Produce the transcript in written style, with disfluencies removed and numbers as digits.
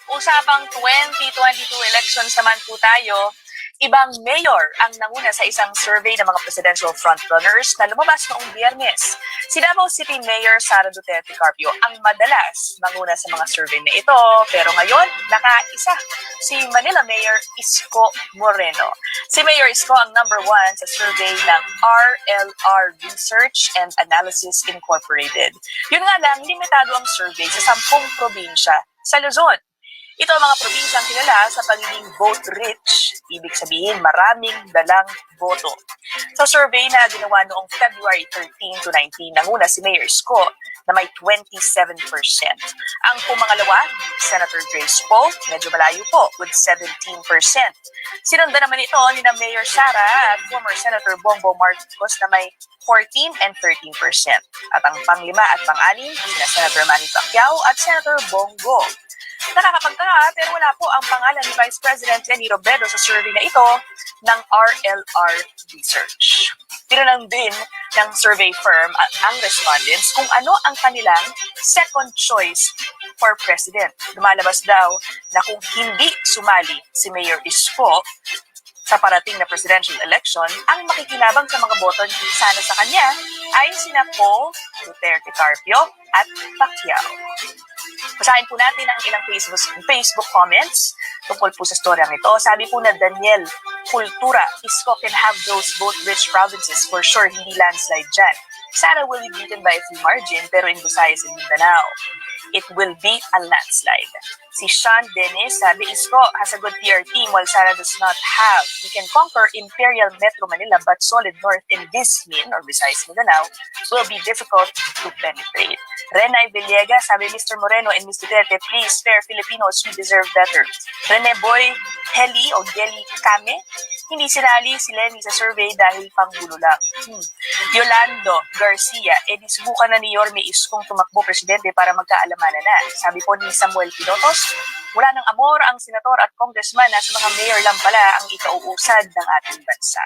Usapang 2022 elections naman po tayo, ibang mayor ang nanguna sa isang survey ng mga presidential frontrunners na lumabas noong Biyernes. Si Davao City Mayor Sara Duterte Carpio ang madalas manguna sa mga survey na ito, pero ngayon nakaisa si Manila Mayor Isko Moreno. Si Mayor Isko ang number 1 sa survey ng RLR Research and Analysis Incorporated. Yun nga lang, limitado ang survey sa 10 probinsya sa Luzon. Ito ang mga probinsyang kilala sa pagiging vote-rich, ibig sabihin maraming dalang boto. Sa survey na ginawa noong February 13 to 19, nanguna si Mayor Isko na may 27%. Ang pumangalawa, Senator Grace Poe, medyo malayo po, with 17%. Sinundan naman ito ni na Mayor Sara at former Senator Bongbong Marcos na may 14 and 13%. At ang panglima at pang-anim, sina Senator Manny Pacquiao at Senator Bongo. Nakakapagtaka pero wala po ang pangalan ni Vice President Leni Robredo sa survey na ito ng RLR Research. Tinanong din ng survey firm ang respondents kung ano ang kanilang second choice for president. Lumalabas daw na kung hindi sumali si Mayor Isko sa parating na presidential election, ang makikinabang sa mga boto sana sa kanya ay sina Poe, Duterte Carpio at Pacquiao. Basahin po natin ang ilang Facebook comments tungkol po sa storyang ito. Sabi po na Daniel Cultura, Isko can have those vote-rich provinces for sure, hindi landslide dyan. Sara will be beaten by a few margin, pero in Visayas and Mindanao, it will be a landslide. Si Sean Dennis sabi, Isko has a good PR team while Sara does not have. We can conquer Imperial Metro Manila but solid North in Vismin or Visayas Mindanao will be difficult to penetrate. Renay Villegas sabi, Mr. Moreno and Ms. Duterte, please spare Filipinos, we deserve better. Rene Boy Heli o Geli Kame, hindi sinali si Lenny sa survey dahil panggulo lang. Yolando Garcia, subukan na ni Yorme Iskong tumakbo presidente para magkaalamanan na. Sabi po ni Samuel Pilotos, wala ng amor ang senator at congressman na sa mga mayor lang pala ang ikauusad ng ating bansa.